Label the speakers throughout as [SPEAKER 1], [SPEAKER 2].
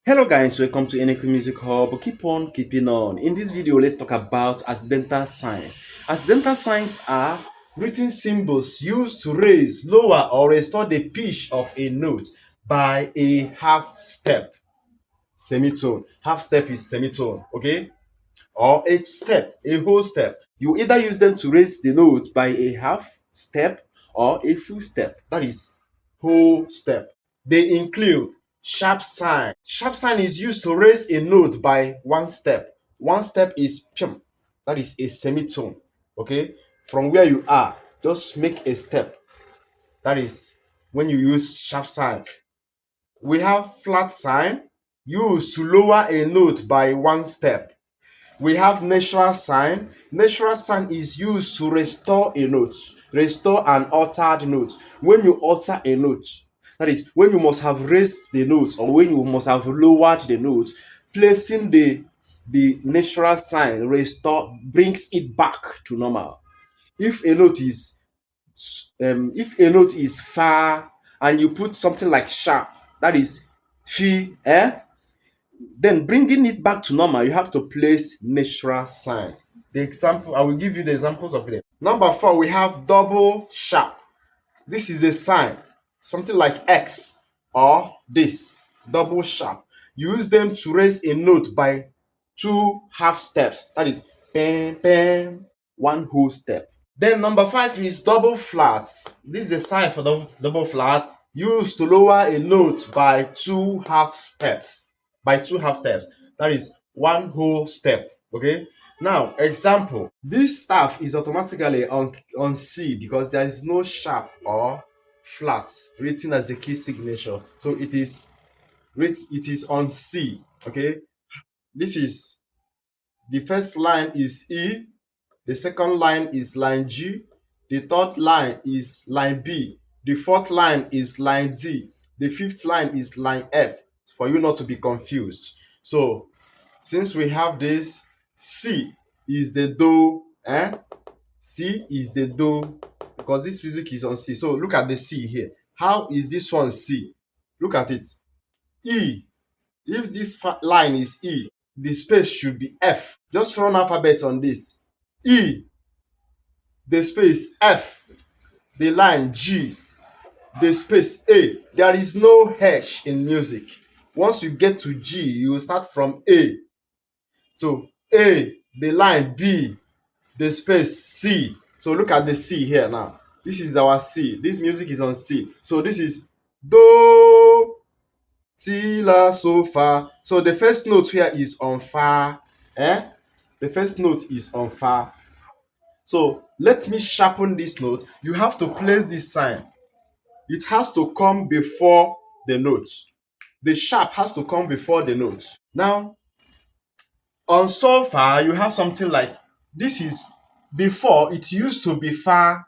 [SPEAKER 1] Hello guys, welcome to Eneco Music Hub. Keep on keeping on. In this video, let's talk about accidental signs. Accidental signs are written symbols used to raise, lower, or restore the pitch of a note by a half step, semitone. Half step is semitone, okay? Or a step, a whole step. You either use them to raise the note by a half step or a full step. That is whole step. They include sharp sign. Sharp sign is used to raise a note by one step. One step is pium. That is a semitone. Okay? From where you are, just make a step. That is when you use sharp sign. We have flat sign used to lower a note by one step. We have natural sign. Natural sign is used to restore a note, restore an altered note. When you alter a note, that is, when you must have raised the note or when you must have lowered the note, placing the natural sign restore brings it back to normal. If a note is far and you put something like sharp, that is fi, then bringing it back to normal, you have to place natural sign. The example, I will give you the examples of it. Number 4, we have double sharp. This is a sign, something like X or this, double sharp. You use them to raise a note by two half steps. That is pen, pen, one whole step. Then number 5 is double flats. This is a sign for the double flats used to lower a note by two half steps. By two half steps. That is one whole step. Okay. Now, example. This staff is automatically on C because there is no sharp or flat written as a key signature. So it is on C. Okay. This is the first line is E. The second line is line G. The third line is line B. The fourth line is line D. The fifth line is line F, for you not to be confused. So, since we have this, C is the do, C is the do, because this music is on C. So, look at the C here. How is this one C? Look at it. E. If this line is E, the space should be F. Just run alphabet on this. E, the space F, the line G, the space A. There is no H in music. Once you get to G, you will start from A. So A, the line B, the space C. So look at the C here now. This is our C. This music is on C. So this is do, ti, la, so, fa. So the first note here is on fa. The first note is on fa. So let me sharpen this note. You have to place this sign. It has to come before the note. The sharp has to come before the note. Now, on so far, you have something like this is before it used to be far.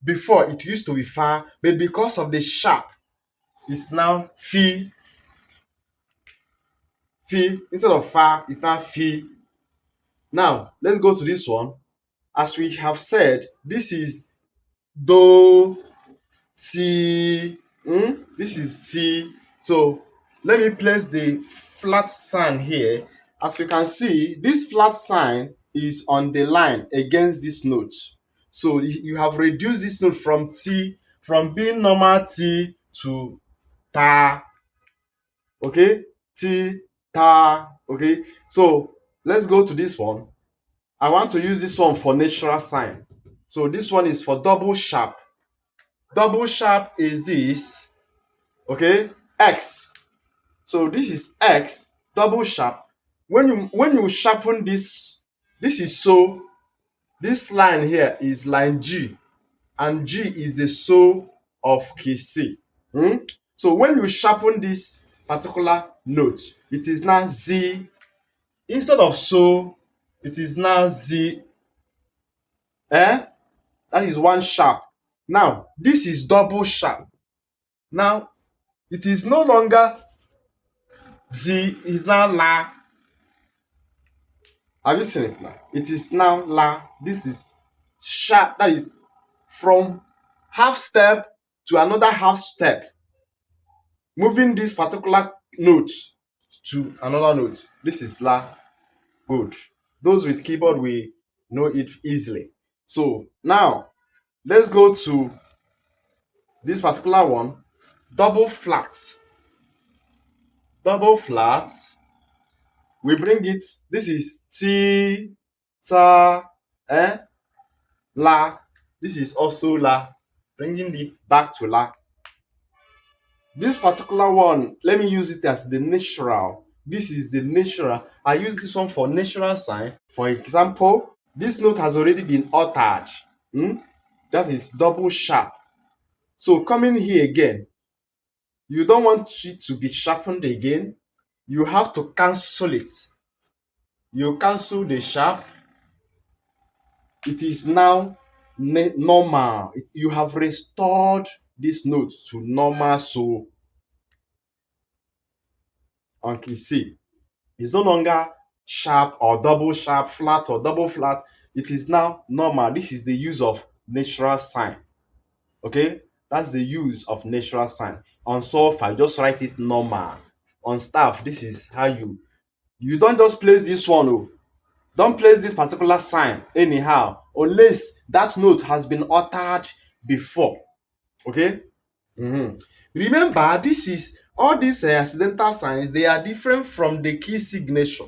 [SPEAKER 1] Before it used to be far, but because of the sharp, it's now fi. Fi instead of far, it's now fi. Now, let's go to this one. As we have said, this is do, T. This is T. So let me place the flat sign here. As you can see, this flat sign is on the line against this note. So you have reduced this note from T, from being normal T to ta. Okay? T, ta. Okay? So let's go to this one. I want to use this one for natural sign. So this one is for double sharp. Double sharp is this, okay, X. So this is X, double sharp. When you sharpen this, this is so. This line here is line G, and G is the so of key C. So when you sharpen this particular note, it is now Z. Instead of so, it is now Z. That is one sharp. Now, this is double sharp. Now, it is no longer Z, is now La. Have you seen it now? It is now La. This is sharp. That is from half step to another half step. Moving this particular note to another note. This is La. Good. Those with keyboard will know it easily. So now let's go to this particular one. Double flat. Double flat. We bring it. This is T, ta, La. This is also La. Bringing it back to La. This particular one, let me use it as the natural. This is the natural. I use this one for natural sign. For example, this note has already been altered. Hmm? That is double sharp. So coming here again, you don't want it to be sharpened again. You have to cancel it. You cancel the sharp. It is now normal. You have restored this note to normal. So, okay, see, it's no longer sharp or double sharp, flat or double flat. It is now normal. This is the use of natural sign. Okay, that's the use of natural sign. On solfa, just write it normal. On staff, this is how you don't just place this one. Oh, don't place this particular sign anyhow, unless that note has been altered before. Okay. Remember, this is all these accidental signs. They are different from the key signature.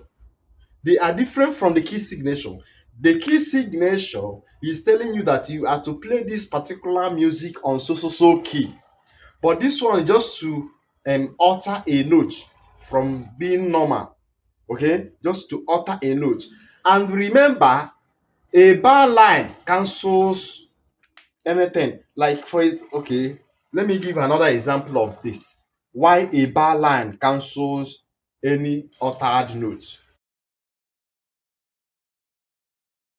[SPEAKER 1] They are different from the key signature. The key signature is telling you that you are to play this particular music on so so so key. But this one is just to alter a note from being normal. Okay, just to alter a note. And remember, a bar line cancels anything. Like for okay, let me give another example of this. Why a bar line cancels any altered note.